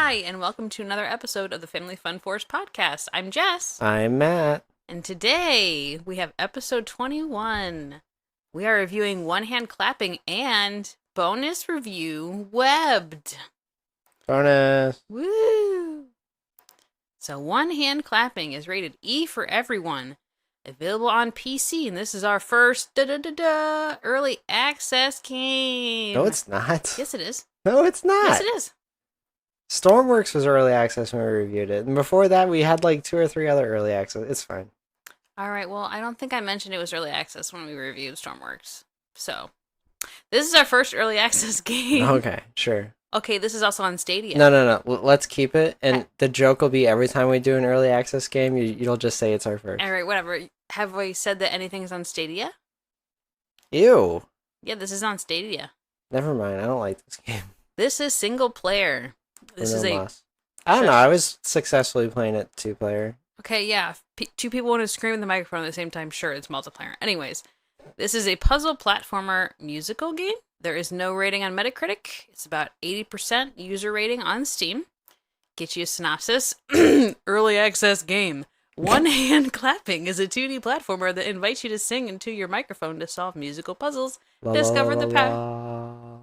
Hi, and welcome to another episode of the Family Fun Force podcast. I'm Jess, I'm Matt. and today we have episode 21. We are reviewing One Hand Clapping and bonus review Webbed. Bonus. Woo! So, One Hand Clapping is rated E for everyone, available on PC, and this is our first early access game. No, it's not. Yes, it is. No, it's Yes, not. it is. Stormworks was early access when we reviewed it. And before that, we had like 2 or 3 other early access. It's fine. All right, well, I don't think I mentioned it was early access when we reviewed Stormworks. So, this is our first early access game. Okay, sure. Okay, this is also on Stadia. No. Let's keep it. And the joke will be every time we do an early access game, you'll just say it's our first. All right, whatever. Have we said that anything's on Stadia? Ew. Yeah, this is on Stadia. Never mind. I don't like this game. This is single player. This is a... I don't know. I was successfully playing it 2-player. Okay, yeah. If two people want to scream in the microphone at the same time, sure, it's multiplayer. Anyways, this is a puzzle platformer musical game. There is no rating on Metacritic. It's about 80% user rating on Steam. Get you a synopsis. Early access game. One Hand Clapping is a 2D platformer that invites you to sing into your microphone to solve musical puzzles. Discover the power.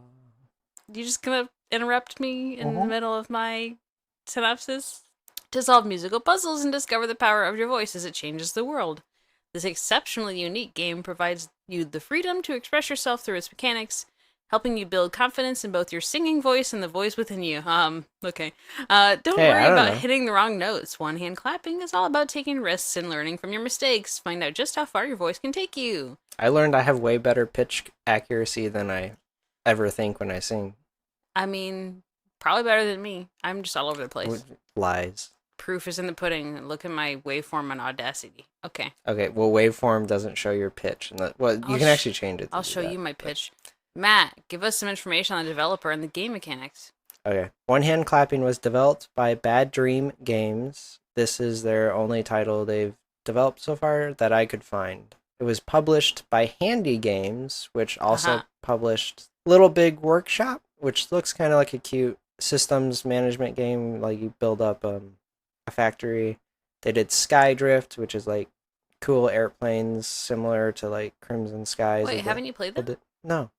You just gonna interrupt me in the middle of my synopsis? To solve musical puzzles and discover the power of your voice as it changes the world. This exceptionally unique game provides you the freedom to express yourself through its mechanics, helping you build confidence in both your singing voice and the voice within you. Okay. Don't worry about hitting the wrong notes. One Hand Clapping is all about taking risks and learning from your mistakes. Find out just how far your voice can take you. I learned I have way better pitch accuracy than I ever think when I sing. I mean, probably better than me. I'm just all over the place. Lies. Proof is in the pudding. Look at my waveform on Audacity. Okay. Okay, well, waveform doesn't show your pitch. Well, you can actually change it. I'll show you my pitch. Matt, give us some information on the developer and the game mechanics. Okay. One Hand Clapping was developed by Bad Dream Games. This is their only title they've developed so far that I could find. It was published by Handy Games, which also published Little Big Workshop, which looks kind of like a cute systems management game. Like you build up a factory. They did Skydrift, which is like cool airplanes similar to like Crimson Skies. Wait, haven't you played them? No.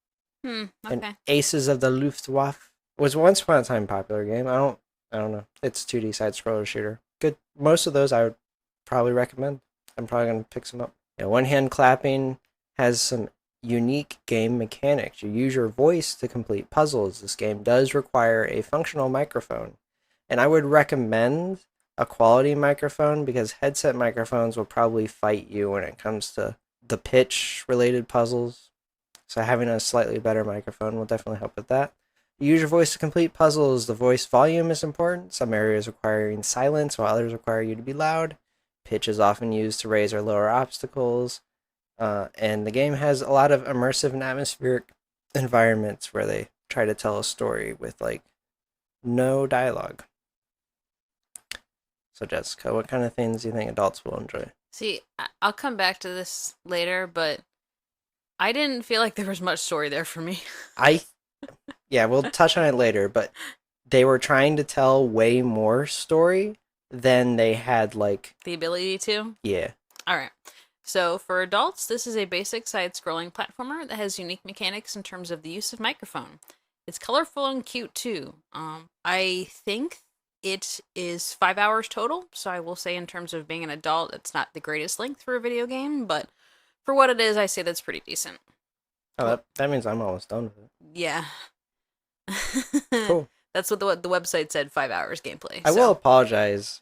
Okay. And Aces of the Luftwaffe was once upon a time a popular game. I don't know. It's 2D side scroller shooter. Good. Most of those I would probably recommend. I'm probably gonna pick some up. Yeah, One Hand Clapping has some unique game mechanics. You use your voice to complete puzzles. This game does require a functional microphone, and I would recommend a quality microphone because headset microphones will probably fight you when it comes to the pitch related puzzles. So having a slightly better microphone will definitely help with that. Use your voice to complete puzzles. The voice volume is important. Some areas requiring silence while others require you to be loud. Pitch is often used to raise or lower obstacles. And the game has a lot of immersive and atmospheric environments where they try to tell a story with like no dialogue. So Jessica, what kind of things do you think adults will enjoy? See, I'll come back to this later, but I didn't feel like there was much story there for me. Yeah, we'll touch on it later, but they were trying to tell way more story than they had like the ability to. Yeah. All right. So for adults, this is a basic side-scrolling platformer that has unique mechanics in terms of the use of microphone. It's colorful and cute too. I think it is 5 hours total, so I will say in terms of being an adult, it's not the greatest length for a video game, but for what it is, I say that's pretty decent. Oh, that means I'm almost done with it. Yeah. Cool. That's what the website said, 5 hours gameplay. I will apologize.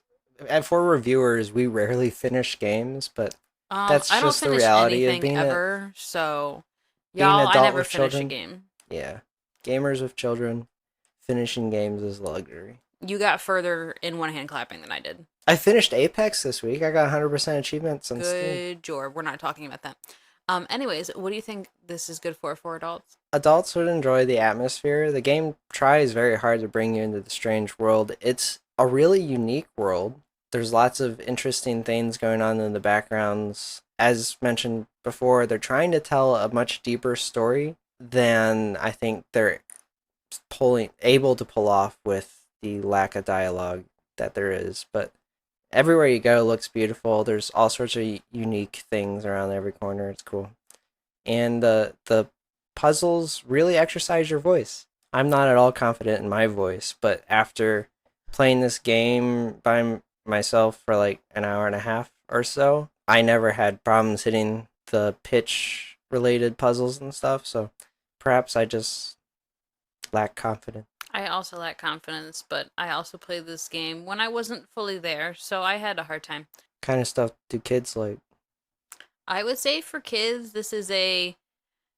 For reviewers, we rarely finish games, but that's just the reality of being ever. So, y'all, I never finish a game. Yeah. Gamers with children, finishing games is luxury. You got further in One Hand Clapping than I did. I finished Apex this week. I got 100% achievements on Steam. Good job. We're not talking about that. Anyways, what do you think this is good for adults? Adults would enjoy the atmosphere. The game tries very hard to bring you into the strange world. It's a really unique world. There's lots of interesting things going on in the backgrounds. As mentioned before, they're trying to tell a much deeper story than I think they're able to pull off with the lack of dialogue that there is. But everywhere you go looks beautiful. There's all sorts of unique things around every corner. It's cool. And the puzzles really exercise your voice. I'm not at all confident in my voice, but after playing this game by myself for like an hour and a half or so, I never had problems hitting the pitch related puzzles and stuff. So perhaps I just lack confidence. I also lack confidence, but I also played this game when I wasn't fully there, so I had a hard time. Kind of stuff do kids like? I would say for kids, this is a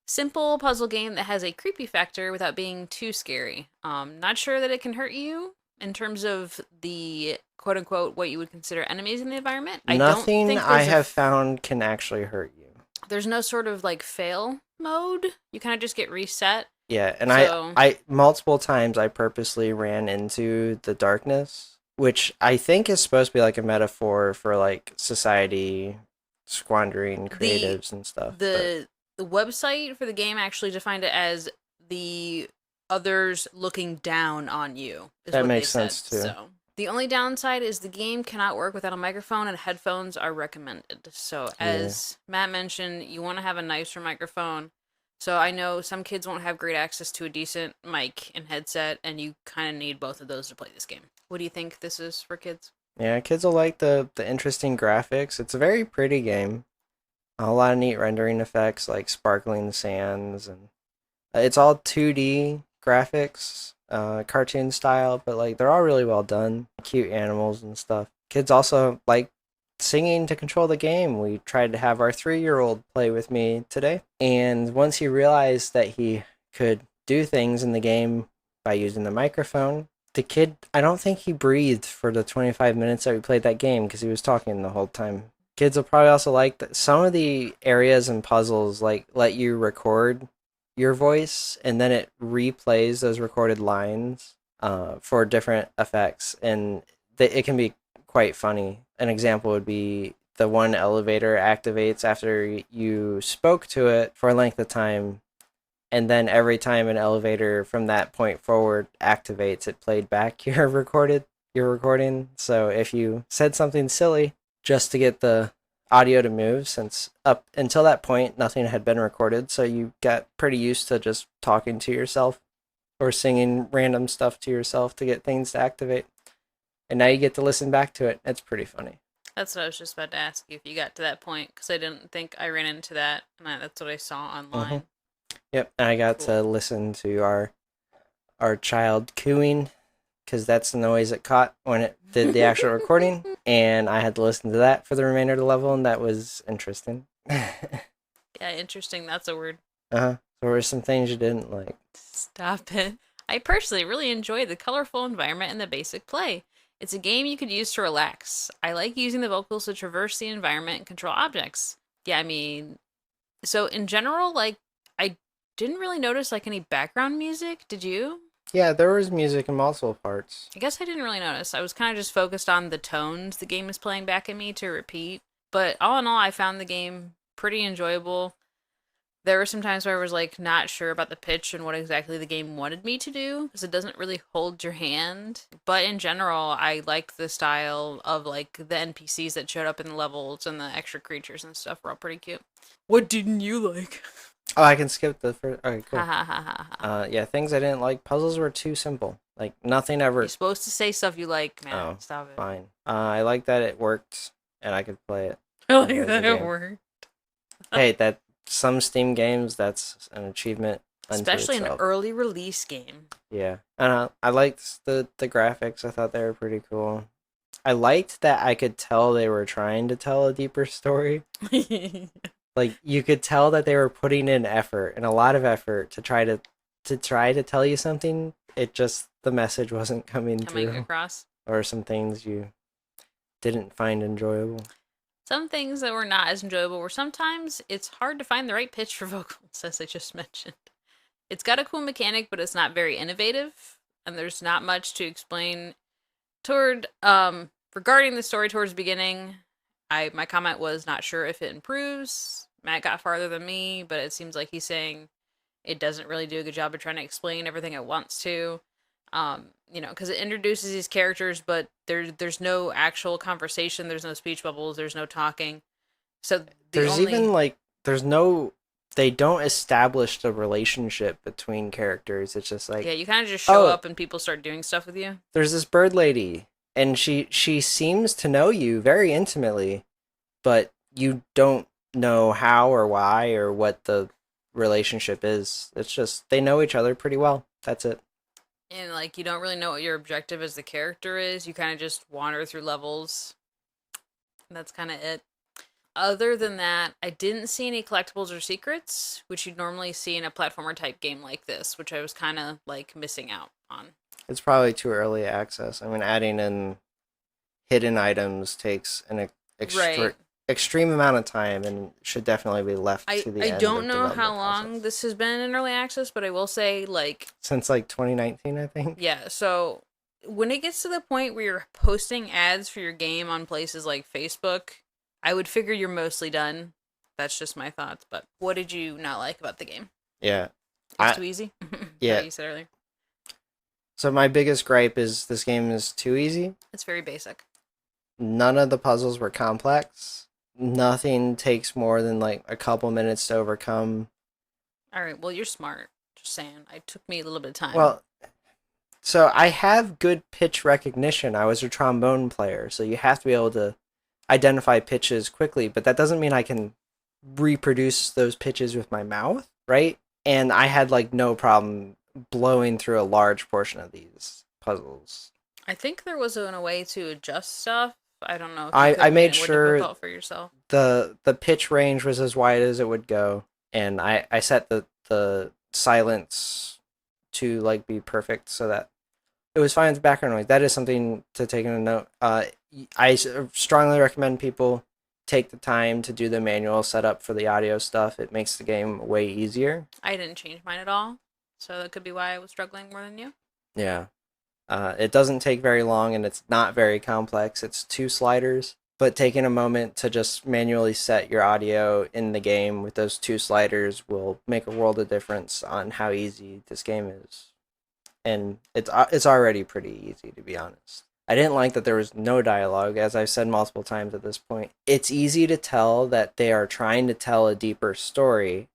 simple puzzle game that has a creepy factor without being too scary. Not sure that it can hurt you in terms of the quote unquote what you would consider enemies in the environment. I don't Nothing think I have found can actually hurt you. there's no sort of like fail mode. You kind of just get reset. Yeah, and So I multiple times I purposely ran into the darkness, which I think is supposed to be like a metaphor for like society squandering creatives and stuff. the website for the game actually defined it as the others looking down on you. Is That what makes they sense said. too. So the only downside is the game cannot work without a microphone, and headphones are recommended. So as Matt mentioned, you want to have a nicer microphone. So I know some kids won't have great access to a decent mic and headset, and you kind of need both of those to play this game. What do you think this is for kids? Yeah, kids will like the interesting graphics. It's a very pretty game. A lot of neat rendering effects like sparkling sands, and it's all 2D graphics, cartoon style, but like they're all really well done. Cute animals and stuff. Kids also like singing to control the game. We tried to have our 3-year-old play with me today, and once he realized that he could do things in the game by using the microphone, the kid, I don't think he breathed for the 25 minutes that we played that game because he was talking the whole time. Kids will probably also like that some of the areas and puzzles like let you record your voice and then it replays those recorded lines for different effects, and it can be quite funny. An example would be the one elevator activates after you spoke to it for a length of time, and then every time an elevator from that point forward activates, it played back your recording. So if you said something silly just to get the audio to move, since up until that point nothing had been recorded, so you got pretty used to just talking to yourself or singing random stuff to yourself to get things to activate. And now you get to listen back to it. It's pretty funny. That's what I was just about to ask you if you got to that point because I didn't think I ran into that, and that's what I saw online. Mm-hmm. Yep, and I got to listen to our child cooing because that's the noise it caught when it did the actual recording, and I had to listen to that for the remainder of the level, and that was interesting. Yeah, interesting. That's a word. So there were some things you didn't like. Stop it. I personally really enjoyed the colorful environment and the basic play. It's a game you could use to relax. I like using the vocals to traverse the environment and control objects. Yeah, I mean, so in general, like, I didn't really notice like any background music. Did you? Yeah, there was music in multiple parts. I guess I didn't really notice. I was kind of just focused on the tones the game was playing back at me to repeat. But all in all, I found the game pretty enjoyable. There were some times where I was like not sure about the pitch and what exactly the game wanted me to do because it doesn't really hold your hand. But in general, I like the style of like the NPCs that showed up in the levels and the extra creatures and stuff were all pretty cute. What didn't you like? Oh, I can skip the first. Okay, cool. Ha ha ha ha ha. Yeah, things I didn't like. Puzzles were too simple. Like nothing ever. You're supposed to say stuff you like, man. Oh, Stop it. fine. I like that it worked and I could play it. I like as a that it game. worked. Hey, that some Steam games, that's an achievement unto Especially an itself. early release game. Yeah, and I liked the graphics. I thought they were pretty cool. I liked that I could tell they were trying to tell a deeper story. Like you could tell that they were putting in effort and a lot of effort to try to tell you something. It just the message wasn't coming through, across. or some things you didn't find enjoyable. Some things that were not as enjoyable were sometimes it's hard to find the right pitch for vocals, as I just mentioned. It's got a cool mechanic, but it's not very innovative, and there's not much to explain toward regarding the story towards the beginning. My comment was not sure if it improves. Matt got farther than me, but it seems like he's saying it doesn't really do a good job of trying to explain everything it wants to. Because it introduces these characters, but there's no actual conversation, there's no speech bubbles, there's no talking. So the There's even only like there's no they don't establish the relationship between characters. It's just like, yeah, you kind of just show oh, up and people start doing stuff with you. there's this bird lady and she seems to know you very intimately, but you don't know how or why or what the relationship is. It's just they know each other pretty well. That's it. And like you don't really know what your objective as the character is. You kind of just wander through levels. And that's kind of it. Other than that, I didn't see any collectibles or secrets, which you'd normally see in a platformer type game like this, which I was kind of like missing out on. It's probably too early access. I mean, adding in hidden items takes an Right. extreme amount of time and should definitely be left I to the I end don't of know how development long process. this has been in early access, but I will say like Since like 2019, I think. yeah, so when it gets to the point where you're posting ads for your game on places like Facebook, I would figure you're mostly done. That's just my thoughts, but what did you not like about the game? Yeah. It's I too easy. Is that yeah. what you said earlier? So my biggest gripe is this game is too easy. It's very basic. None of the puzzles were complex. Nothing takes more than like a couple minutes to overcome. All right, well, you're smart. Just saying. It took me a little bit of time. Well, so I have good pitch recognition. I was a trombone player, so you have to be able to identify pitches quickly, but that doesn't mean I can reproduce those pitches with my mouth, right? And I had like no problem blowing through a large portion of these puzzles. I think there was a way to adjust stuff. I don't know if you could I have made made it more sure difficult for yourself. the pitch range was as wide as it would go, and I set the silence to like be perfect so that it was fine with background noise. That is something to take into note. I strongly recommend people take the time to do the manual setup for the audio stuff. It makes the game way easier. I didn't change mine at all, so that could be why I was struggling more than you. Yeah. It doesn't take very long and it's not very complex. It's two sliders, but taking a moment to just manually set your audio in the game with those two sliders will make a world of difference on how easy this game is. And it's already pretty easy, to be honest. I didn't like that there was no dialogue, as I've said multiple times at this point. It's easy to tell that they are trying to tell a deeper story,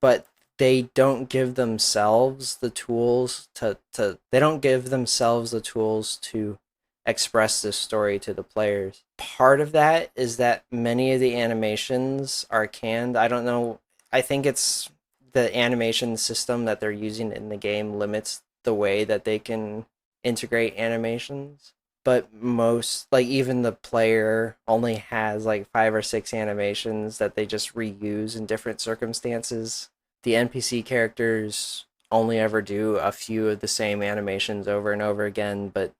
but they don't give themselves the tools to they don't give themselves the tools to express this story to the players. Part of that is that many of the animations are canned. I don't know. I think it's the animation system that they're using in the game limits the way that they can integrate animations. But most, like even the player only has like 5 or 6 animations that they just reuse in different circumstances. The NPC characters only ever do a few of the same animations over and over again, but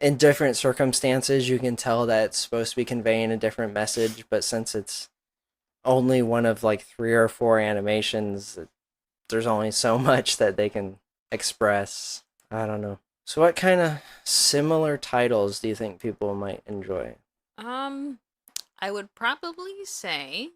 in different circumstances, you can tell that it's supposed to be conveying a different message. But since it's only one of like 3 or 4 animations, there's only so much that they can express. I don't know. So, what kind of similar titles do you think people might enjoy? Um, I would probably say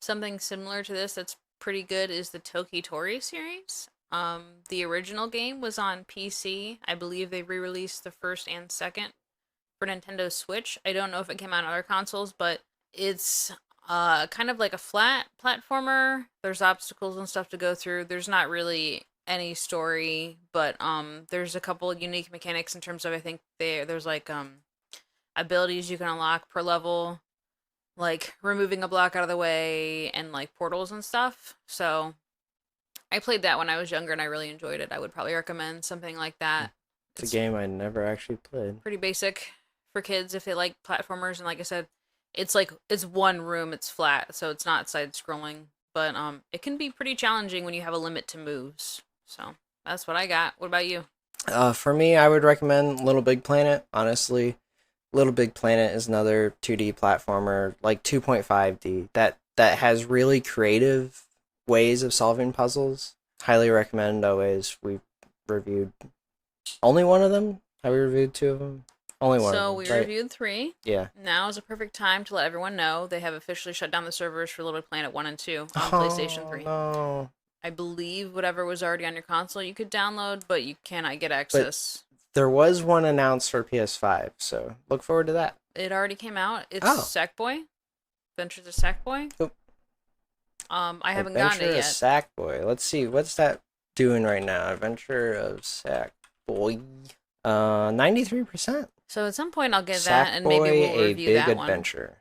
something similar to this that's pretty good is the Toki Tori series. The original game was on PC. I believe they re-released the first and second for Nintendo Switch. I don't know if it came out on other consoles, but it's kind of like a flat platformer. There's obstacles and stuff to go through. There's not really any story, but there's a couple unique mechanics in terms of I think there's like abilities you can unlock per level, like removing a block out of the way and like portals and stuff. So I played that when I was younger and I really enjoyed it. I would probably recommend something like that. It's a It's game I never actually played. pretty basic for kids if they like platformers, and like I said, it's one room, it's flat, so it's not side scrolling, but it can be pretty challenging when you have a limit to moves. So that's what I got. What about you? For me, I would recommend Little Big Planet. Honestly, Little Big Planet is another 2D platformer, like 2.5D, that has really creative ways of solving puzzles. Highly recommend always. We've reviewed only one of them. Have we reviewed 2 of them? Only one of So them, we right? reviewed three. Yeah. Now is a perfect time to let everyone know they have officially shut down the servers for Little Big Planet 1 and 2 on PlayStation Oh 3. no. I believe whatever was already on your console you could download, but you cannot get But access. there was one announced for PS5, so look forward to that. It already came out. It's Oh, Sackboy, Adventures of Sackboy. oh, I haven't gotten it Adventure of yet. Sackboy. Let's see, what's that doing right now? Adventure of Sackboy. 93%. So at some point I'll get that, and maybe Sackboy: we'll A review Big that one. Adventure.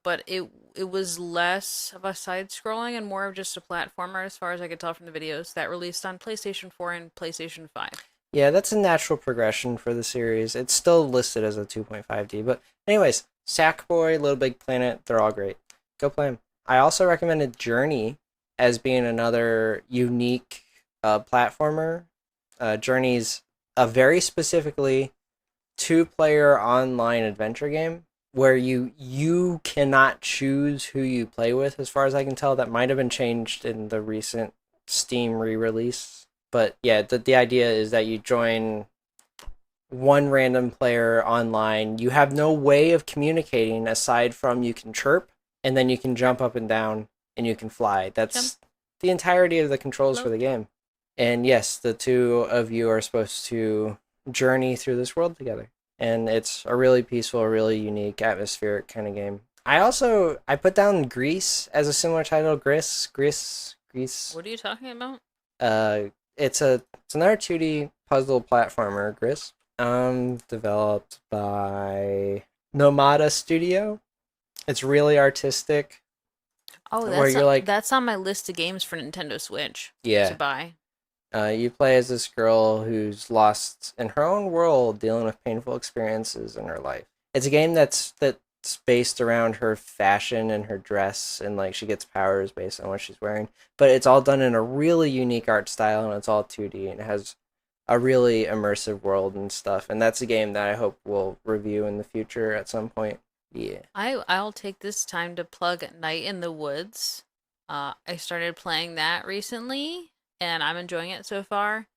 But it was less of a side scrolling and more of just a platformer, as far as I could tell from the videos that released on PlayStation 4 and PlayStation 5. Yeah, that's a natural progression for the series. It's still listed as a 2.5D, but anyways, Sackboy, Little Big Planet, they're all great. Go play them. I also recommended Journey as being another unique platformer. Journey's a very specifically two-player online adventure game where you cannot choose who you play with. As far as I can tell, that might have been changed in the recent Steam re-release. But yeah, the idea is that you join one random player online. You have no way of communicating aside from you can chirp, and then you can jump up and down, and you can fly. Jump, That's the entirety of the controls for float. the game. And yes, the two of you are supposed to journey through this world together. And it's a really peaceful, really unique, atmospheric kind of game. I put down Greece as a similar title. Greece. What are you talking about? Uh, it's another 2D puzzle platformer. Gris. Developed by Nomada Studio. It's really artistic. Oh, Where you're like, that's on my list of games for Nintendo Switch to yeah, buy. you play as this girl who's lost in her own world, dealing with painful experiences in her life. It's a game that's based around her fashion and her dress, and like she gets powers based on what she's wearing. But it's all done in a really unique art style, and it's all 2D, and it has a really immersive world and stuff. And that's a game that I hope we'll review in the future at some point. Yeah. I'll take this time to plug Night in the Woods. I started playing that recently, and I'm enjoying it so far.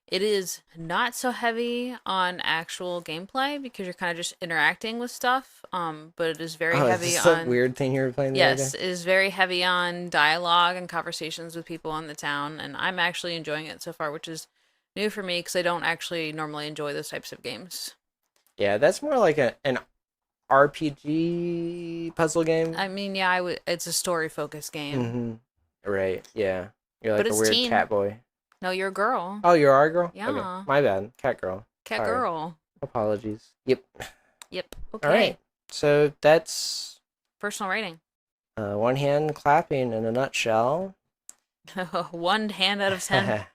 It is not so heavy on actual gameplay because you're kind of just interacting with stuff. But it is very Oh, is heavy this a on, weird thing you were playing the other yes, day? it is very heavy on dialogue and conversations with people in the town, and I'm actually enjoying it so far, which is new for me because I don't actually normally enjoy those types of games. Yeah, that's more like an RPG puzzle game. I mean, yeah, I would. It's a story focused game, Mm-hmm. Right. Yeah. You're but like a it's weird teen. cat boy. No, you're a girl. Oh, you're our girl? Okay. Yeah, My bad. Cat girl. cat Sorry. girl. Apologies. Yep. Yep. All right. Okay. So that's Personal rating. one hand clapping in a nutshell. 1 hand out of 10.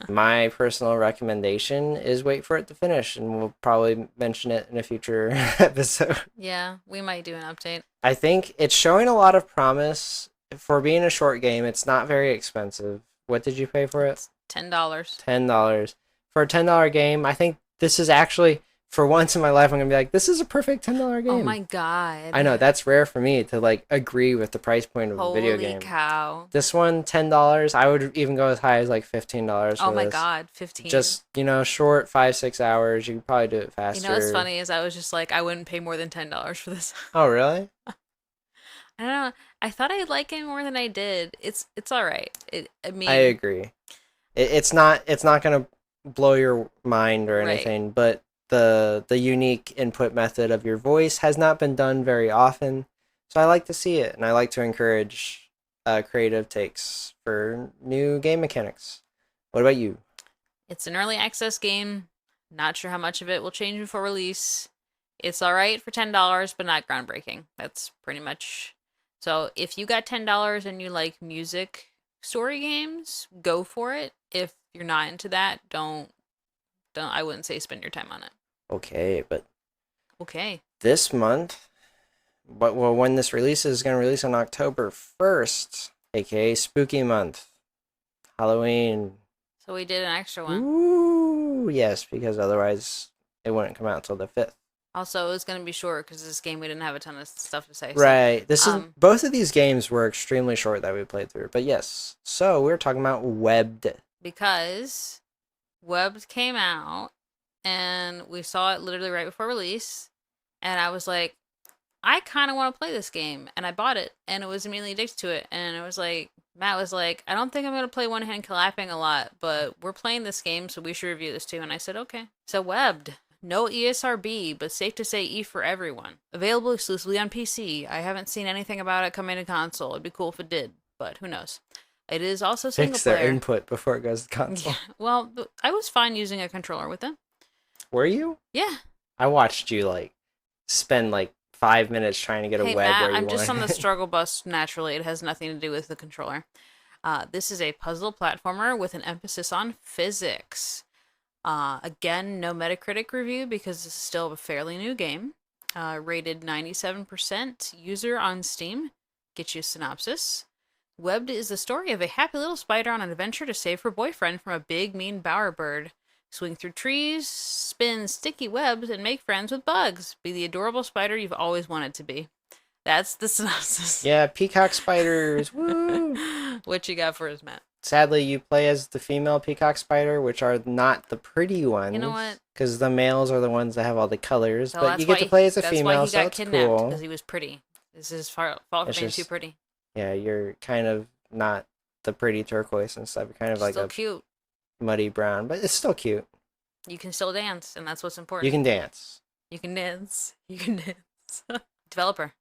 My personal recommendation is wait for it to finish, and we'll probably mention it in a future episode. Yeah, we might do an update. I think it's showing a lot of promise for being a short game. It's not very expensive. What did you pay for it? $10. $10. For a $10 game, I think this is actually, for once in my life, I'm gonna be like, this is a perfect $10 Oh game. my god. I know that's rare for me to like agree with the price point of a video Holy game. cow. This one, $10. I would even go as high as like $15 Oh for my this. god, 15. Just short 5-6 hours. You could probably do it faster. You know what's funny is I was just like, I wouldn't pay more than $10 for this. Oh really? I don't know. I thought I'd like it more than I did. It's all right. I I mean, agree. It's not gonna blow your mind or right. anything, but the unique input method of your voice has not been done very often. So I like to see it, and I like to encourage creative takes for new game mechanics. What about you? It's an early access game. Not sure how much of it will change before release. It's all right for $10, but not groundbreaking. That's pretty much. So if you got $10 and you like music story games, go for it. If you're not into that, don't I wouldn't say spend your time on it. Okay, but Okay. this month, when this releases, is going to release on October 1st, aka Spooky Month, Halloween. So we did an extra one. Ooh, yes, because otherwise it wouldn't come out until the 5th. Also, it was going to be short because this game we didn't have a ton of stuff to say. Right. This So, is both of these games were extremely short that we played through. But yes. So we're talking about Webbed. because Webbed came out and we saw it literally right before release, and I was like, I kind of want to play this game, and I bought it, and it was immediately addicted to it. And it was like, Matt was like, I don't think I'm gonna play one hand clapping a lot, but we're playing this game, so we should review this too. And I said, okay. So Webbed, no ESRB, but safe to say E for everyone. Available exclusively on PC. I haven't seen anything about it coming to console. It'd be cool if it did, but who knows. It is also single Fix their player. input before it goes to console. Well, I was fine using a controller with it. Were you? Yeah. I watched you like spend like 5 minutes trying to get a Hey web Matt, where you I'm just on wanted the it. struggle bus naturally. It has nothing to do with the controller. This is a puzzle platformer with an emphasis on physics. Again, no Metacritic review because this is still a fairly new game. Rated 97% user on Steam. Get you a synopsis. Webbed is the story of a happy little spider on an adventure to save her boyfriend from a big, mean bowerbird. Swing through trees, spin sticky webs, and make friends with bugs. Be the adorable spider you've always wanted to be. That's the synopsis. Yeah, peacock spiders. Woo! What you got for us, Matt? Sadly, you play as the female peacock spider, which are not the pretty ones. You know what? Because the males are the ones that have all the colors. So but you get to play as a that's female, why he so got it's kidnapped, cool. because he was pretty. This is his fault for It's being just- too pretty. Yeah, you're kind of not the pretty turquoise and stuff. You're kind of like Still a cute. muddy brown, but it's still cute. You can still dance, and that's what's important. You can dance. You can dance. You can dance. Developer.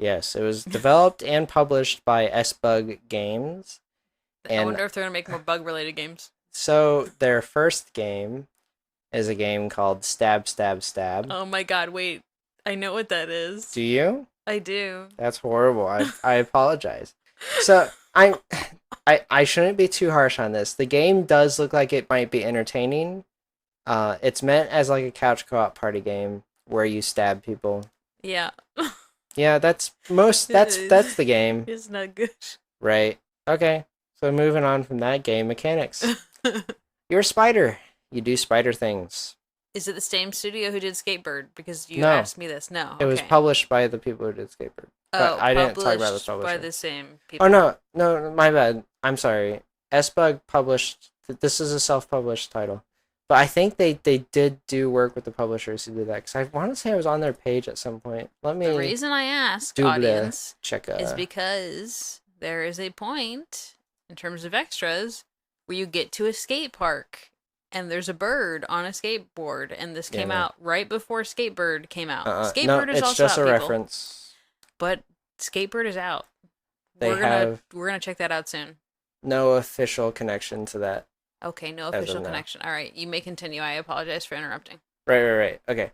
Yes, it was developed and published by S-Bug Games. I And- wonder if they're gonna make more bug-related games. So their first game is a game called Stab, Stab, Stab. Oh my god! Wait, I know what that is. Do you? I do. That's horrible. I apologize. So I shouldn't be too harsh on this. The game does look like it might be entertaining. It's meant as like a couch co-op party game where you stab people. Yeah. Yeah, that's the game, It's not good. right? Okay. So moving on from that, game mechanics. You're a spider. You do spider things. Is it the same studio who did Skatebird? Because you No. asked me this. No. It was okay. published by the people who did Skatebird. But I didn't talk about the published by publisher. the same people. Oh no, my bad. I'm sorry. S-Bug published. This is a self-published title, but I think they did do work with the publishers who did that. Because I want to say I was on their page at some point. Let me The reason I asked, Double audience, check. is because there is a point in terms of extras where you get to a skate park and there's a bird on a skateboard, and this came no. out right before Skatebird came out. no, Skatebird is it's also just out, a people, reference. but Skatebird is out. They have We're gonna check that out soon. no official connection to that. Okay, no As of official now. connection. All right, you may continue. I apologize for interrupting. Right. Okay.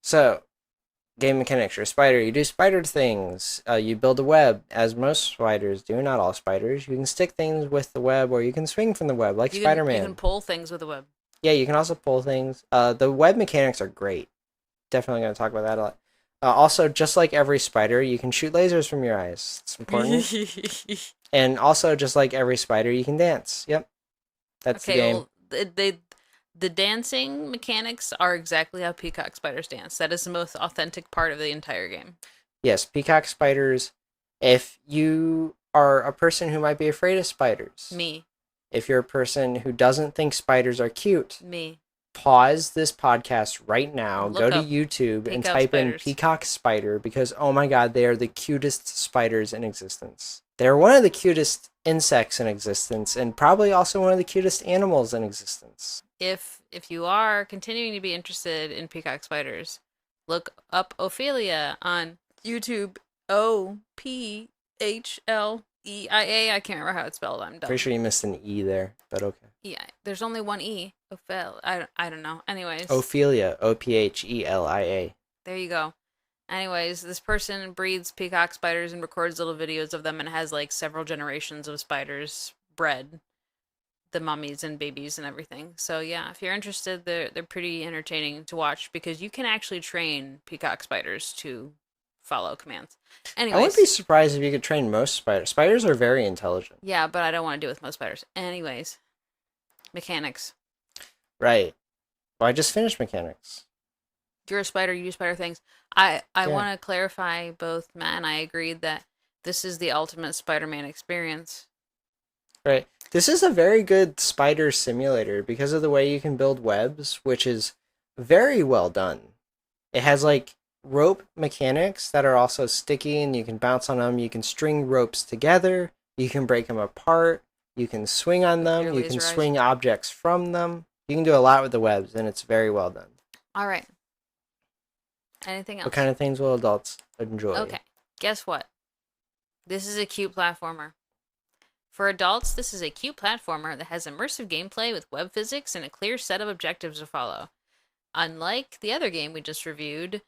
So, game mechanics. You're a spider. You do spider things. You build a web, as most spiders do. Not all spiders. You can stick things with the web, or you can swing from the web, like Spider-Man. You can pull things with a web. Yeah, you can also pull things. The web mechanics are great. Definitely going to talk about that a lot. Also, just like every spider, you can shoot lasers from your eyes. It's important. And also, just like every spider, you can dance. Yep. That's the game. Well, the dancing mechanics are exactly how peacock spiders dance. That is the most authentic part of the entire game. Yes, peacock spiders. If you are a person who might be afraid of spiders, Me. if you're a person who doesn't think spiders are cute, Me. pause this podcast right now, Look go to up YouTube and peacock type in spiders. peacock spider, because oh my god, they are the cutest spiders in existence. They're one of the cutest insects in existence, and probably also one of the cutest animals in existence. If you are continuing to be interested in peacock spiders, look up Ophelia on YouTube. Ophlea. I can't remember how it's spelled. I'm dumb. Pretty sure you missed an E there, but okay. Yeah, there's only one E. Ophel. I don't know. Anyways. Ophelia, Ophelia. There you go. Anyways, this person breeds peacock spiders and records little videos of them, and has like several generations of spiders bred, the mummies and babies and everything. So yeah, if you're interested, they're pretty entertaining to watch, because you can actually train peacock spiders to follow commands. I wouldn't Anyways, be surprised if you could train most spiders. Spiders are very intelligent. yeah, but I don't want to do it with most spiders. Anyways, mechanics. Right. Well, I just finished mechanics. You're a spider, you do spider things. I Yeah. want to clarify, both Matt and I agreed that this is the ultimate Spider-Man experience. Right. This is a very good spider simulator because of the way you can build webs, which is very well done. It has like rope mechanics that are also sticky, and you can bounce on them. You can string ropes together. You can break them apart. You can swing on With them. your You can laser eyes. swing objects from them. You can do a lot with the webs, and it's very well done. All right. Anything What else? kind of things will adults enjoy? Okay. Guess what? This is a cute platformer. For adults, this is a cute platformer that has immersive gameplay with web physics and a clear set of objectives to follow. Unlike the other game we just reviewed,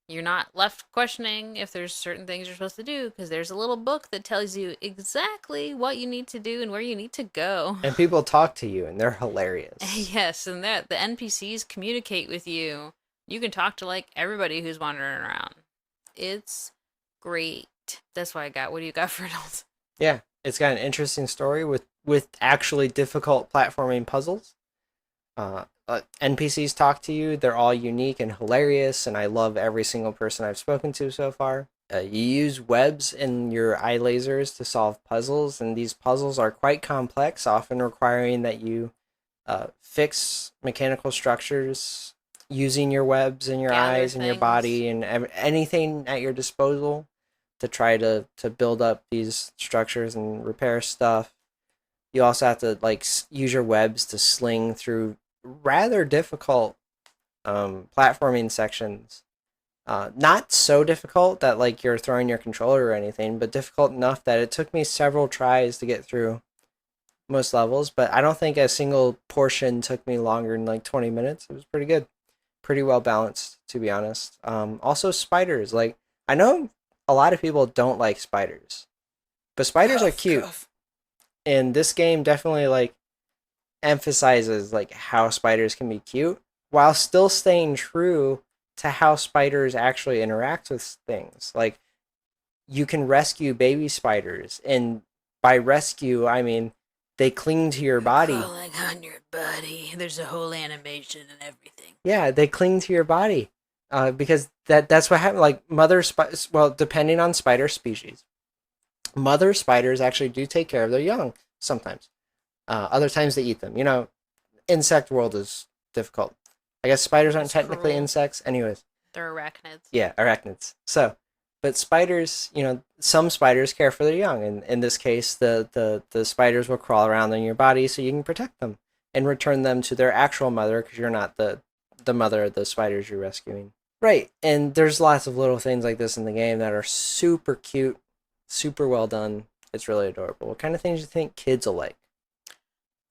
you're not left questioning if there's certain things you're supposed to do because there's a little book that tells you exactly what you need to do and where you need to go. And people talk to you, and they're hilarious. Yes, and that the NPCs communicate with you. You can talk to like everybody who's wandering around. It's great. That's why I got. What do you got for adults? Yeah, it's got an interesting story with actually difficult platforming puzzles. NPCs talk to you. They're all unique and hilarious, and I love every single person I've spoken to so far. You use webs and your eye lasers to solve puzzles, and these puzzles are quite complex, often requiring that you fix mechanical structures using your webs and your Gather eyes and your things. body and anything at your disposal to try to build up these structures and repair stuff. You also have to like use your webs to sling through rather difficult platforming sections. Not so difficult that like you're throwing your controller or anything, but difficult enough that it took me several tries to get through most levels. But I don't think a single portion took me longer than like 20 minutes. It was pretty good, pretty well balanced, to be honest. Also spiders. Like I know a lot of people don't like spiders, but spiders are cute. And this game definitely like emphasizes like how spiders can be cute while still staying true to how spiders actually interact with things. Like you can rescue baby spiders, and by rescue I mean they cling to your body. Crawling on your body. There's a whole animation and everything. Yeah, they cling to your body. Because that's what happened. Like well, depending on spider species, mother spiders actually do take care of their young sometimes. Other times they eat them. Insect world is difficult. I guess spiders aren't It's technically cruel. insects. Anyways, They're arachnids. yeah, arachnids. So, but spiders, some spiders care for their young. And in this case, the spiders will crawl around in your body so you can protect them and return them to their actual mother because you're not the mother of the spiders you're rescuing. Right. And there's lots of little things like this in the game that are super cute, super well done. It's really adorable. What kind of things do you think kids will like?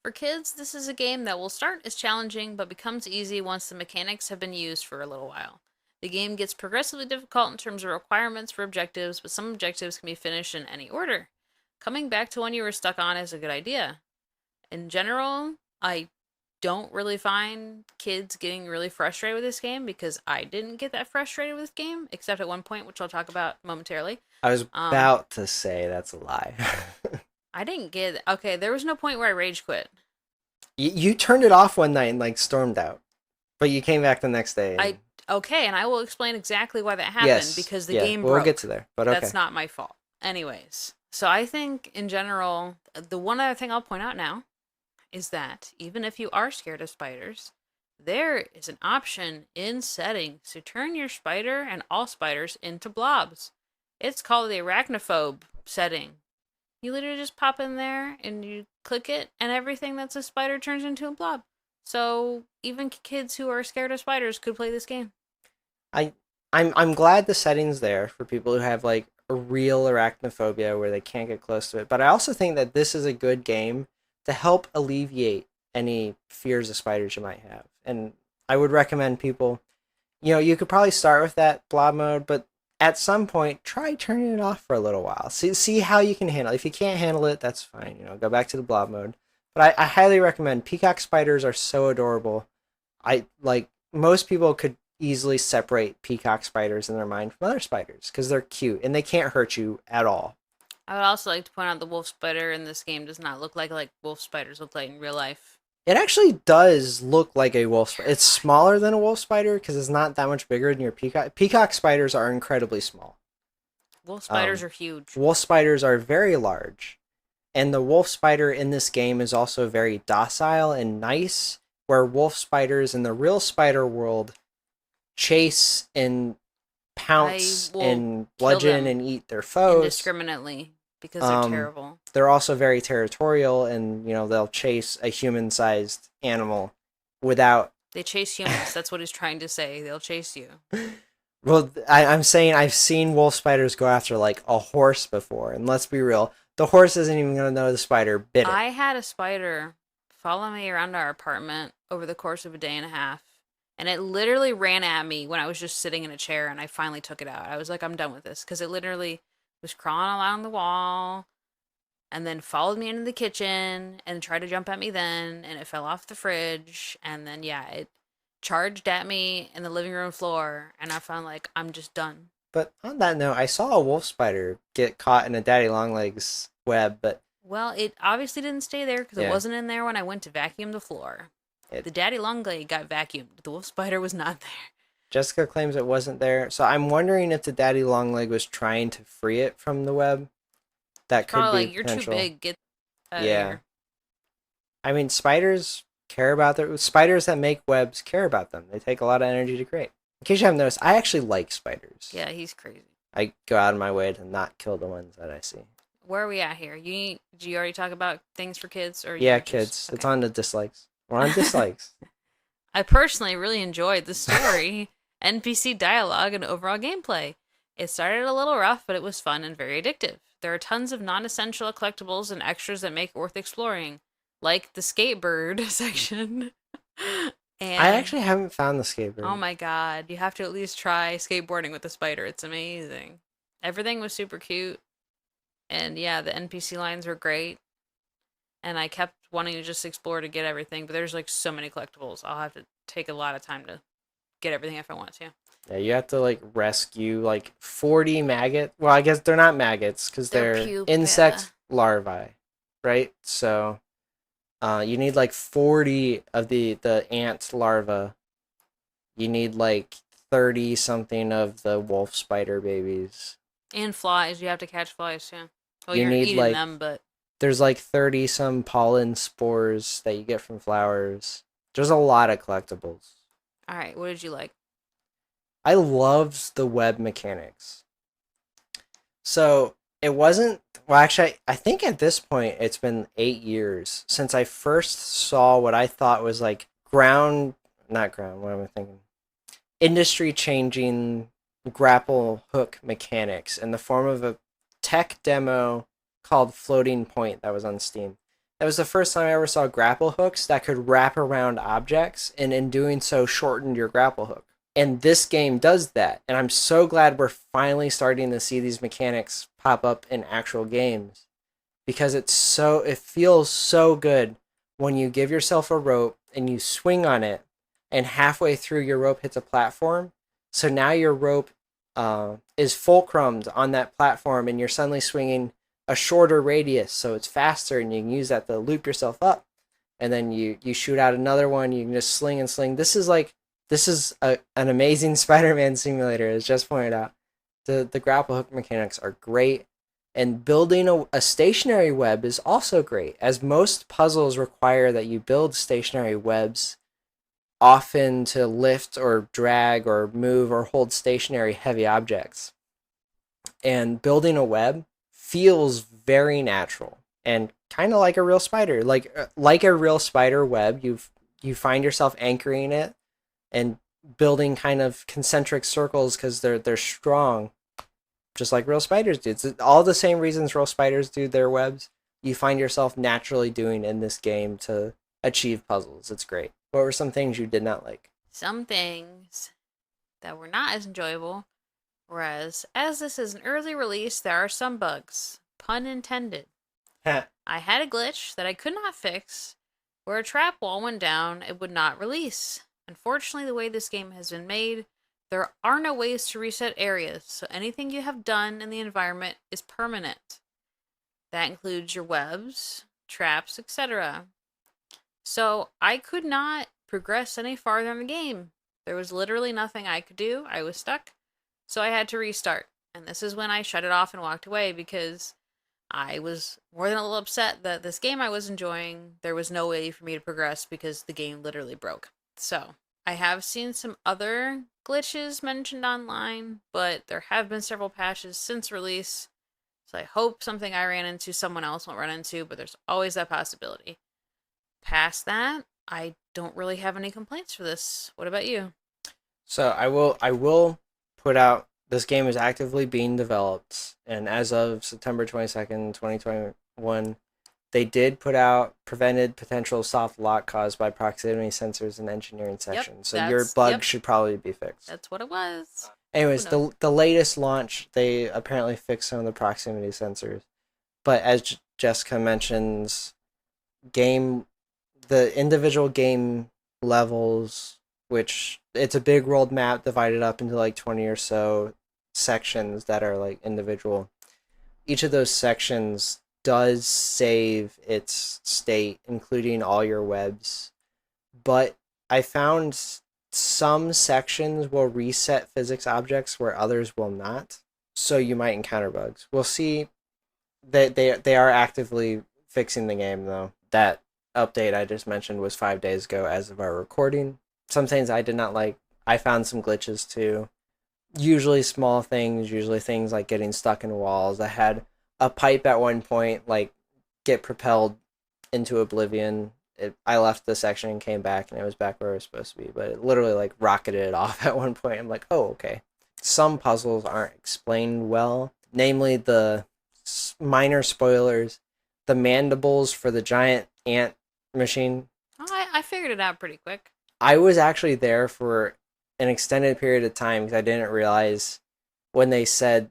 For kids, this is a game that will start as challenging but becomes easy once the mechanics have been used for a little while. The game gets progressively difficult in terms of requirements for objectives, but some objectives can be finished in any order. Coming back to one you were stuck on is a good idea. In general, I don't really find kids getting really frustrated with this game because I didn't get that frustrated with this game, except at one point, which I'll talk about momentarily. I was Um, about to say that's a lie. I didn't get okay. There was no point where I rage quit. You turned it off one night and like stormed out, but you came back the next day. And... And I will explain exactly why that happened yes, because the yeah, game we'll broke. get to there, but okay. That's not my fault. Anyways, so I think in general, the one other thing I'll point out now is that even if you are scared of spiders, there is an option in settings to turn your spider and all spiders into blobs. It's called the arachnophobe setting. You literally just pop in there and you click it, and everything that's a spider turns into a blob. So even kids who are scared of spiders could play this game. I I'm glad the setting's there for people who have like a real arachnophobia where they can't get close to it. But I also think that this is a good game to help alleviate any fears of spiders you might have. And I would recommend people, you could probably start with that blob mode, but at some point try turning it off for a little while. See how you can handle it. If you can't handle it, that's fine. Go back to the blob mode. But I highly recommend. Peacock spiders are so adorable. I like most people could easily separate peacock spiders in their mind from other spiders because they're cute and they can't hurt you at all. I would also like to point out the wolf spider in this game does not look like wolf spiders look like in real life. It actually does look like a wolf spider. It's smaller than a wolf spider because it's not that much bigger than your peacock. Peacock spiders are incredibly small. Wolf spiders are huge. Wolf spiders are very large. And the wolf spider in this game is also very docile and nice, where wolf spiders in the real spider world chase and I pounce will and kill bludgeon them and eat their foes. indiscriminately because they're Um, terrible. they're also very territorial, and they'll chase a human-sized animal without. They chase humans. That's what he's trying to say. They'll chase you. Well, I'm saying I've seen wolf spiders go after like a horse before, and let's be real, the horse isn't even gonna know the spider bit it. I had a spider follow me around our apartment over the course of a day and a half. And it literally ran at me when I was just sitting in a chair and I finally took it out. I was like, I'm done with this. Because it literally was crawling along the wall and then followed me into the kitchen and tried to jump at me then. And it fell off the fridge. And then, yeah, it charged at me in the living room floor. And I found like, I'm just done. But on that note, I saw a wolf spider get caught in a daddy longlegs web, but Well, it obviously didn't stay there because it yeah, wasn't in there when I went to vacuum the floor. it The daddy longlegs got vacuumed. The wolf spider was not there. Jessica claims it wasn't there, so I'm wondering if the daddy longleg was trying to free it from the web. That could Probably be like, you're too potential. big. Get out of Yeah, here. I mean, spiders care about their spiders that make webs care about them. They take a lot of energy to create. In case you haven't noticed, I actually like spiders. Yeah, he's crazy. I go out of my way to not kill the ones that I see. Where are we at here? Did you already talk about things for kids, or Yeah, you kids. just It's okay? on the dislikes. We're on dislikes. I personally really enjoyed the story, NPC dialogue, and overall gameplay. It started a little rough, but it was fun and very addictive. There are tons of non-essential collectibles and extras that make it worth exploring, like the skatebird section. I And actually haven't found the oh skateboard. my god, you have to at least try skateboarding with the spider. It's amazing. Everything was super cute, and yeah, the NPC lines were great. And I kept wanting to just explore to get everything, but there's like so many collectibles. I'll have to take a lot of time to get everything if I want to. Yeah, you have to like rescue like 40 maggot. Well, I guess they're not maggots because They're they're pupa. insect larvae, right? So, you need like 40 of the ant larva. You need like 30 something of the wolf spider babies. And flies. You have to catch flies too. Well, You you're need eating like them, but there's like 30 some pollen spores that you get from flowers. There's a lot of collectibles. all right. What did you like? I loved the web mechanics. So it wasn't. Well, actually, I think at this point it's been 8 years since I first saw what I thought was like not ground. What am I thinking? Industry changing grapple hook mechanics in the form of a tech demo called Floating Point that was on Steam. That was the first time I ever saw grapple hooks that could wrap around objects, and in doing so, shortened your grapple hook. And this game does that, and I'm so glad we're finally starting to see these mechanics pop up in actual games because it feels so good when you give yourself a rope and you swing on it, and halfway through your rope hits a platform. So now your rope is fulcrumed on that platform, and you're suddenly swinging a shorter radius, so it's faster, and you can use that to loop yourself up. And then you shoot out another one. You can just sling and sling. An amazing Spider-Man simulator, as just pointed out. The grapple hook mechanics are great. And building a stationary web is also great, as most puzzles require that you build stationary webs, often to lift or drag or move or hold stationary heavy objects. And building a web feels very natural and kind of like a real spider. Like a real spider web, you find yourself anchoring it and building kind of concentric circles because they're strong, just like real spiders do. It's all the same reasons real spiders do their webs. You find yourself naturally doing in this game to achieve puzzles. It's great. What were some things you did not like? Some things that were not as enjoyable. Whereas, as this is an early release, there are some bugs. Pun intended. I had a glitch that I could not fix, where a trap wall went down, it would not release. Unfortunately, the way this game has been made, there are no ways to reset areas, so anything you have done in the environment is permanent. That includes your webs, traps, etc. So I could not progress any farther in the game. There was literally nothing I could do. I was stuck. So I had to restart. And this is when I shut it off and walked away because I was more than a little upset that this game I was enjoying, there was no way for me to progress because the game literally broke. So I have seen some other glitches mentioned online, but there have been several patches since release. So I hope something I ran into someone else won't run into, but there's always that possibility. Past that, I don't really have any complaints for this. What about you? So I will put out this game is actively being developed, and as of September 22nd, 2021, they did put out prevented potential soft lock caused by proximity sensors and engineering Yep, sections. So your bug should probably be fixed. that's what it was. Who Anyways, knows? the latest launch, they apparently fixed some of the proximity sensors. But as Jessica mentions, game the individual game levels, which it's a big world map divided up into like 20 or so sections that are like individual. Each of those sections does save its state, including all your webs. But I found some sections will reset physics objects where others will not. So you might encounter bugs. We'll see. They are actively fixing the game though. That update I just mentioned was 5 days ago as of our recording. Some things I did not like. I found some glitches too. Usually small things, usually things like getting stuck in walls. I had a pipe at one point like get propelled into oblivion. I left the section and came back and it was back where it was supposed to be, but it literally like rocketed it off at one point. I'm like, oh, okay. Some puzzles aren't explained well, namely the minor spoilers, the mandibles for the giant ant machine. Oh, I figured it out pretty quick. I was actually there for an extended period of time because I didn't realize when they said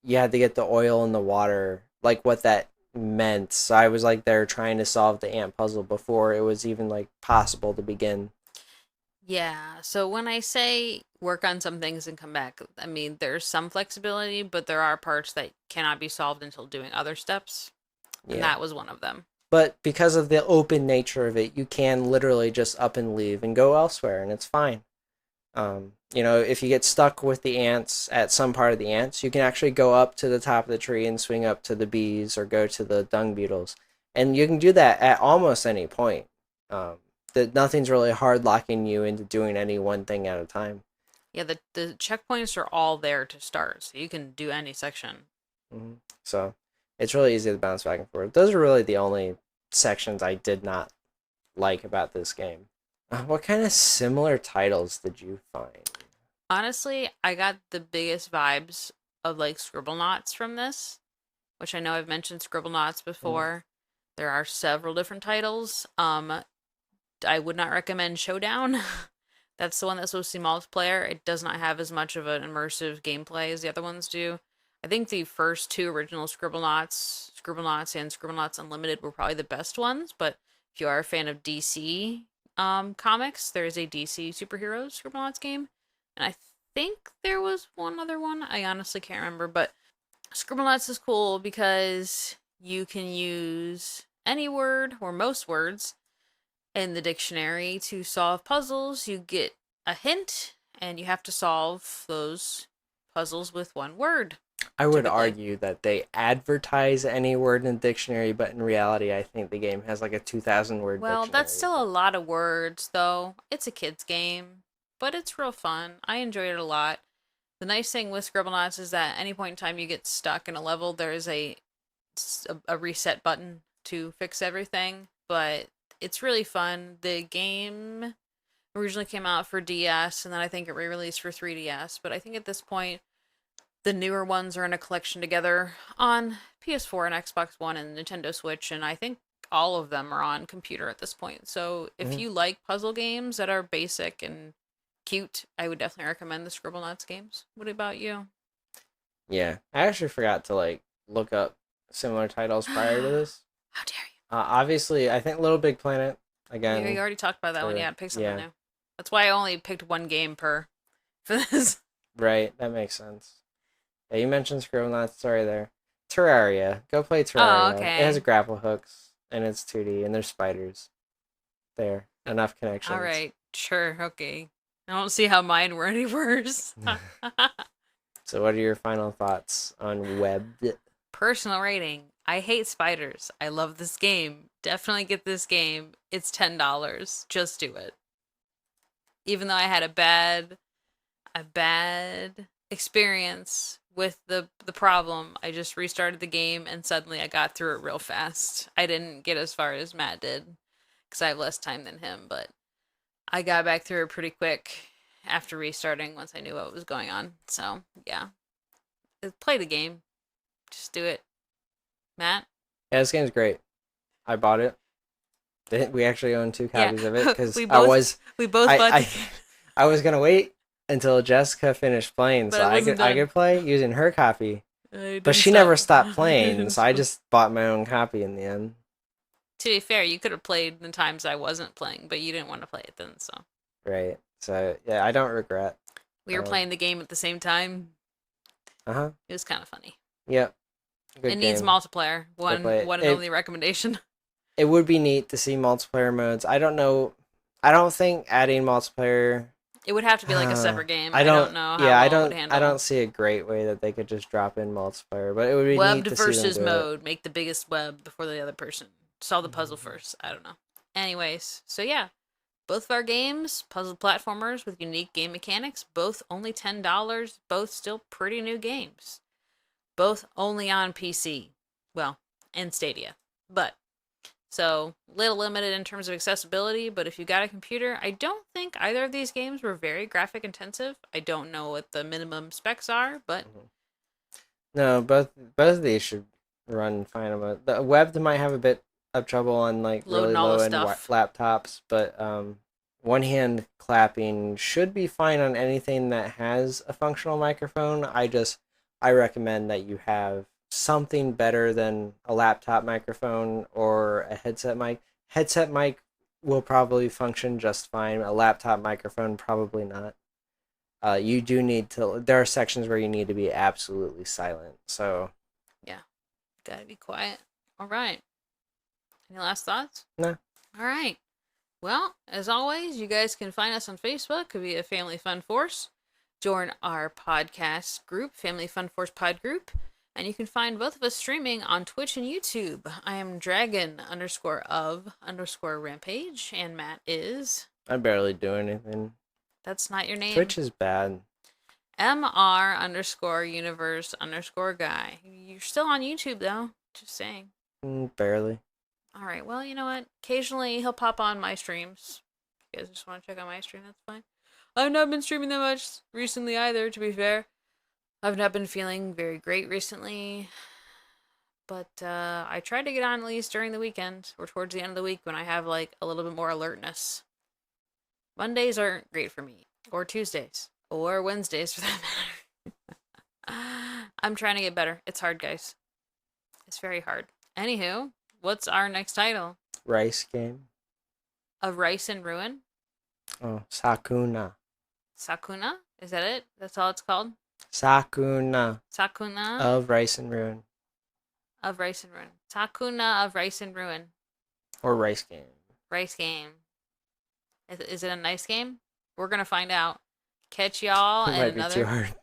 you had to get the oil in the water, like what that meant. So I was like there trying to solve the ant puzzle before it was even like possible to begin. Yeah, so when I say work on some things and come back, I mean there's some flexibility, but there are parts that cannot be solved until doing other steps, and Yeah. that was one of them. But because of the open nature of it, you can literally just up and leave and go elsewhere, and it's fine. If you get stuck with the ants at some part of the ants, you can actually go up to the top of the tree and swing up to the bees or go to the dung beetles, and you can do that at almost any point. Um, that nothing's really hard locking you into doing any one thing at a time. Yeah, the checkpoints are all there to start, so you can do any section. So it's really easy to bounce back and forth. Those are really the only sections I did not like about this game. What kind of similar titles did you find? Honestly, I got the biggest vibes of like Scribblenauts from this, which I know I've mentioned Scribblenauts Mm. before. There are several different titles. I would not recommend Showdown. That's the one that's supposed to be multiplayer. It does not have as much of an immersive gameplay as the other ones do. I think the first two original Scribblenauts and Scribblenauts Unlimited were probably the best ones, but if you are a fan of DC comics, there is a DC superheroes Scribblenauts game. And I think there was one other one. I honestly can't remember, but Scribblenauts is cool because you can use any word or most words in the dictionary to solve puzzles. You get a hint, and you have to solve those puzzles with one word, I would typically. argue that they advertise any word in the dictionary, but in reality, I think the game has like a 2,000 word Well, that's dictionary. still a lot of words, though. It's a kid's game, but it's real fun. I enjoyed it a lot. The nice thing with Scribblenauts is that at any point in time you get stuck in a level, there is a reset button to fix everything, but it's really fun. The game originally came out for DS, and then I think it re-released for 3DS. But I think at this point, the newer ones are in a collection together on PS4 and Xbox One and Nintendo Switch, and I think all of them are on computer at this point. So if Mhm. you like puzzle games that are basic and cute, I would definitely recommend the Scribblenauts games. What about you? Yeah, I actually forgot to like look up similar titles prior to this. How dare Obviously, I think Little Big Planet you? You again already talked about that one. for Yeah, pick something yeah, new. That's why I only picked one game per for this. right. That makes sense. Yeah, you mentioned Scribblenauts. Sorry there. Terraria. Go play Oh, Terraria. It has okay. grapple hooks and it's 2D and there's spiders. There. Enough All connections. right. Sure. Okay. I don't see how mine were any worse. So, what are your final thoughts on Web? Personal rating. I hate spiders. I love this game. Definitely get this game. It's $10. Just do it. even though I had a bad experience with the problem, I just restarted the game and suddenly I got through it real fast. I didn't get as far as Matt did because I have less time than him, but I got back through it pretty quick after restarting once I knew what was going on. So, yeah. Play the game. Just do it. Matt? Yeah, this game's great. I bought it. We actually own 2 copies of it because we both bought the game. I was gonna wait until Jessica finished playing But so it wasn't I done. could play using her copy. It But didn't she stop. never stopped playing, Didn't so I stop. just bought my own copy in the end. To be fair, you could have played the times I wasn't playing, but you didn't want to play it then, so. Right. So yeah, I don't regret. We were playing the game at the same time. Uh-huh. It was kind of funny. Yep. Good It needs game. multiplayer. One play it. and only recommendation. It would be neat to see multiplayer modes. I don't know. I don't think adding multiplayer. It would have to be like a separate game. I don't know how Yeah, well it would handle. I don't see a great way that they could just drop in multiplayer, but it would be Webbed neat to see versus them do it. mode. Make the biggest web before the other person. Solve the puzzle first. I don't know. Anyways, so yeah. Both of our games, puzzle platformers with unique game mechanics, both only $10, both still pretty new games. Both only on PC. Well, and Stadia. But, so, little limited in terms of accessibility, but if you got a computer, I don't think either of these games were very graphic intensive. I don't know what the minimum specs are, but... No, both of these should run fine. The web might have a bit of trouble on like Loading really all the low end stuff. laptops, but one hand clapping should be fine on anything that has a functional microphone. I recommend that you have something better than a laptop microphone or a headset mic. Headset mic will probably function just fine. A laptop microphone probably not. You do need to. There are sections where you need to be absolutely silent. So Gotta be quiet. All right. Any last thoughts? No. All right. Well, as always, you guys can find us on Facebook via Family Fun Force. Join our podcast group, Family Fun Force Pod Group. And you can find both of us streaming on Twitch and YouTube. I am Dragon_of_Rampage, and Matt is... I barely do anything. That's not your name. Twitch is bad. MR_universe_guy. You're still on YouTube, though. Just saying. Barely. All right. Well, you know what? Occasionally he'll pop on my streams. If you guys just want to check out my stream, that's fine. I've not been streaming that much recently either, to be fair. I've not been feeling very great recently. But I try to get on at least during the weekend or towards the end of the week when I have like a little bit more alertness. Mondays aren't great for me. Or Tuesdays. Or Wednesdays, for that matter. I'm trying to get better. It's hard, guys. It's very hard. Anywho, what's our next title? Rice game. Of Rice and Ruin? Oh, Sakuna. Sakuna? Is that it? That's all it's called? Sakuna. Sakuna Of Rice and Ruin. of Rice and Ruin. Sakuna of Rice and Ruin. Or Rice game. Rice game. Is it a nice game? We're gonna find out. Catch y'all It in might another... be too hard.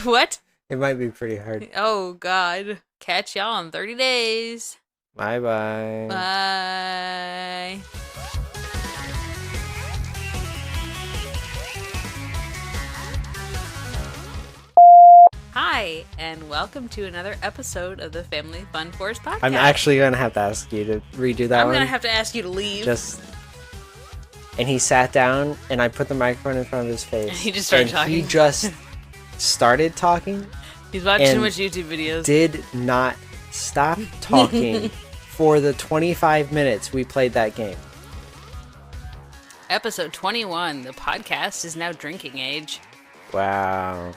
What? It might be pretty hard. Oh, God. Catch y'all in 30 days. Bye-bye. Bye. Hi, and welcome to another episode of the Family Fun Force podcast. I'm actually going to have to ask you to redo that I'm one. going to have to ask you to leave. And he sat down, and I put the microphone in front of his face. And he just started talking. He just started talking. He's watching too and much YouTube videos. Did not stop talking for the 25 minutes we played that game. Episode 21. The podcast is now drinking age. Wow.